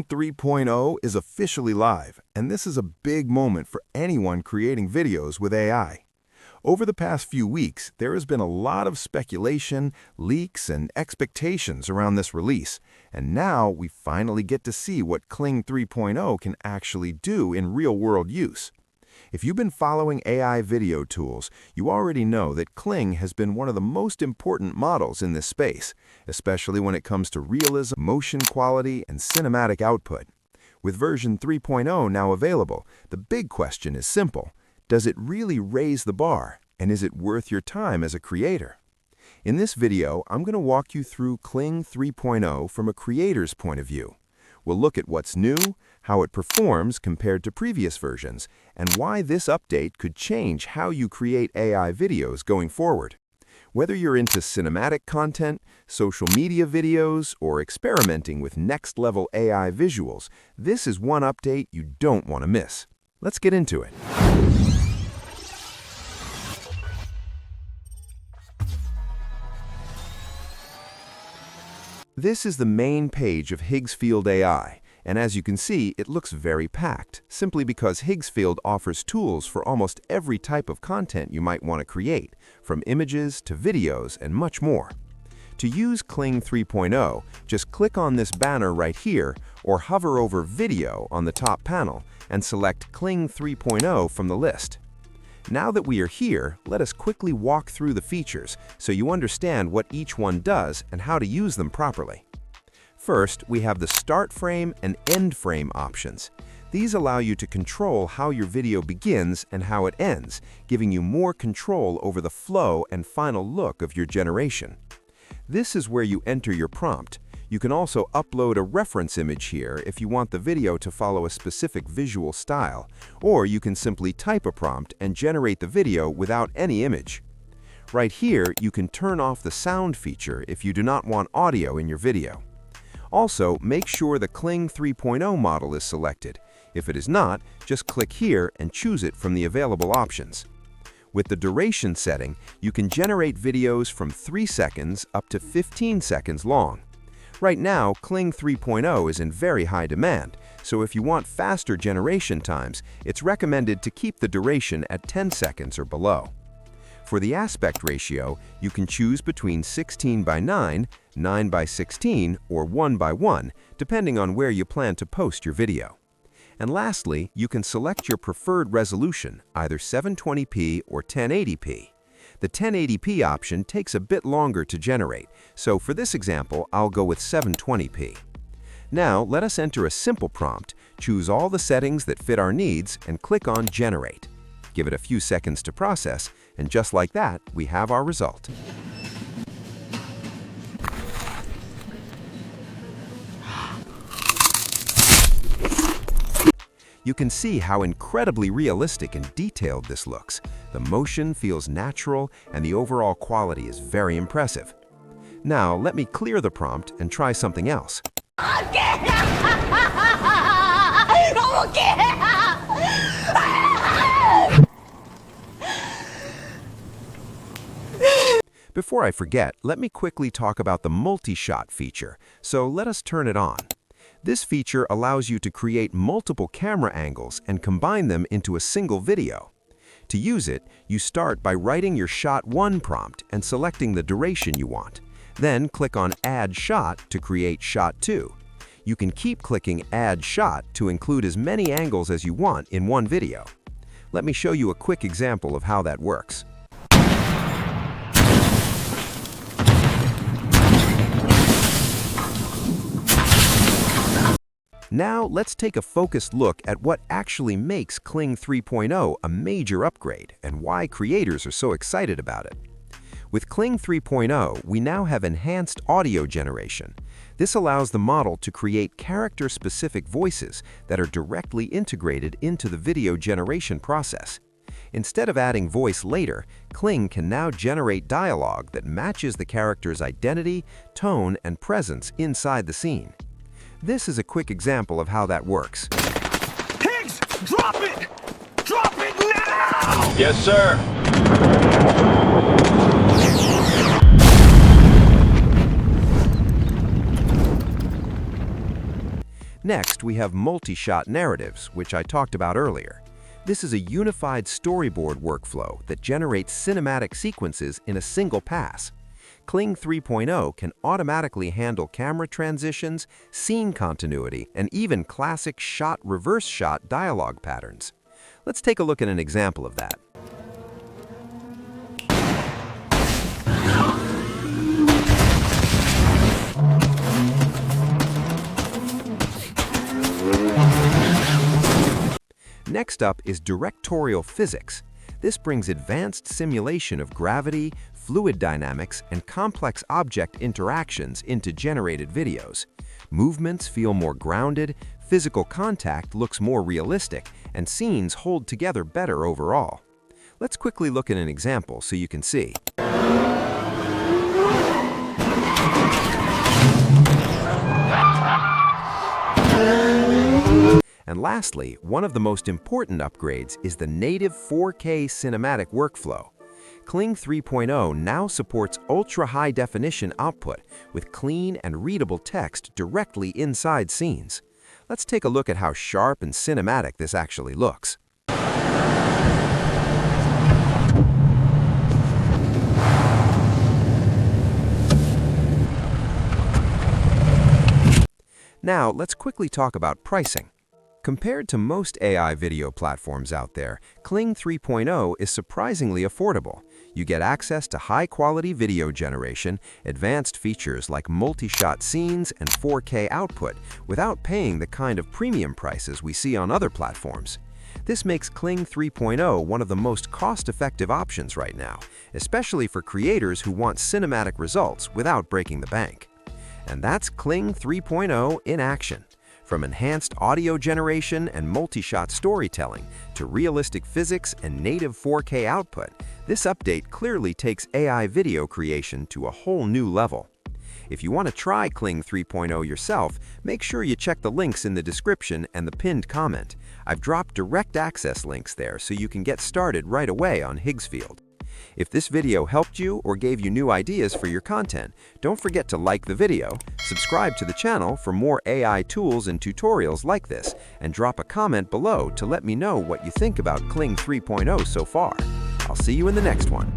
Kling 3.0 is officially live, and this is a big moment for anyone creating videos with AI. Over the past few weeks, there has been a lot of speculation, leaks, and expectations around this release, and now we finally get to see what Kling 3.0 can actually do in real-world use. If you've been following AI video tools, you already know that Kling has been one of the most important models in this space, especially when it comes to realism, motion quality, and cinematic output. With version 3.0 now available, the big question is simple. Does it really raise the bar, and is it worth your time as a creator? In this video, I'm going to walk you through Kling 3.0 from a creator's point of view. We'll look at what's new, how it performs compared to previous versions, and why this update could change how you create AI videos going forward. Whether you're into cinematic content, social media videos, or experimenting with next-level AI visuals, this is one update you don't want to miss. Let's get into it. This is the main page of Higgsfield AI, and as you can see, it looks very packed, simply because Higgsfield offers tools for almost every type of content you might want to create, from images to videos and much more. To use Kling 3.0, just click on this banner right here or hover over Video on the top panel and select Kling 3.0 from the list. Now that we are here, let us quickly walk through the features so you understand what each one does and how to use them properly. First, we have the start frame and end frame options. These allow you to control how your video begins and how it ends, giving you more control over the flow and final look of your generation. This is where you enter your prompt. You can also upload a reference image here if you want the video to follow a specific visual style, or you can simply type a prompt and generate the video without any image. Right here, you can turn off the sound feature if you do not want audio in your video. Also, make sure the Kling 3.0 model is selected. If it is not, just click here and choose it from the available options. With the duration setting, you can generate videos from 3 seconds up to 15 seconds long. Right now, Kling 3.0 is in very high demand, so if you want faster generation times, it's recommended to keep the duration at 10 seconds or below. For the aspect ratio, you can choose between 16:9, 9:16, or 1:1, depending on where you plan to post your video. And lastly, you can select your preferred resolution, either 720p or 1080p. The 1080p option takes a bit longer to generate, so for this example, I'll go with 720p. Now, let us enter a simple prompt, choose all the settings that fit our needs, and click on Generate. Give it a few seconds to process, and just like that, we have our result. You can see how incredibly realistic and detailed this looks. The motion feels natural, and the overall quality is very impressive. Now, let me clear the prompt and try something else. Before I forget, let me quickly talk about the multi-shot feature, so let us turn it on. This feature allows you to create multiple camera angles and combine them into a single video. To use it, you start by writing your Shot 1 prompt and selecting the duration you want. Then click on Add Shot to create Shot 2. You can keep clicking Add Shot to include as many angles as you want in one video. Let me show you a quick example of how that works. Now, let's take a focused look at what actually makes Kling 3.0 a major upgrade and why creators are so excited about it. With Kling 3.0, we now have enhanced audio generation. This allows the model to create character-specific voices that are directly integrated into the video generation process. Instead of adding voice later, Kling can now generate dialogue that matches the character's identity, tone, and presence inside the scene. This is a quick example of how that works. Higgs, drop it! Drop it now! Yes, sir. Next, we have multi-shot narratives, which I talked about earlier. This is a unified storyboard workflow that generates cinematic sequences in a single pass. Kling 3.0 can automatically handle camera transitions, scene continuity, and even classic shot-reverse shot dialogue patterns. Let's take a look at an example of that. Next up is directorial physics. This brings advanced simulation of gravity, fluid dynamics, and complex object interactions into generated videos. Movements feel more grounded, physical contact looks more realistic, and scenes hold together better overall. Let's quickly look at an example so you can see. And lastly, one of the most important upgrades is the native 4K cinematic workflow. Kling 3.0 now supports ultra-high definition output with clean and readable text directly inside scenes. Let's take a look at how sharp and cinematic this actually looks. Now, let's quickly talk about pricing. Compared to most AI video platforms out there, Kling 3.0 is surprisingly affordable. You get access to high-quality video generation, advanced features like multi-shot scenes, and 4K output without paying the kind of premium prices we see on other platforms. This makes Kling 3.0 one of the most cost-effective options right now, especially for creators who want cinematic results without breaking the bank. And that's Kling 3.0 in action. From enhanced audio generation and multi-shot storytelling to realistic physics and native 4K output, this update clearly takes AI video creation to a whole new level. If you want to try Kling 3.0 yourself, make sure you check the links in the description and the pinned comment. I've dropped direct access links there so you can get started right away on Higgsfield. If this video helped you or gave you new ideas for your content, don't forget to like the video, subscribe to the channel for more AI tools and tutorials like this, and drop a comment below to let me know what you think about Kling 3.0 so far. I'll see you in the next one.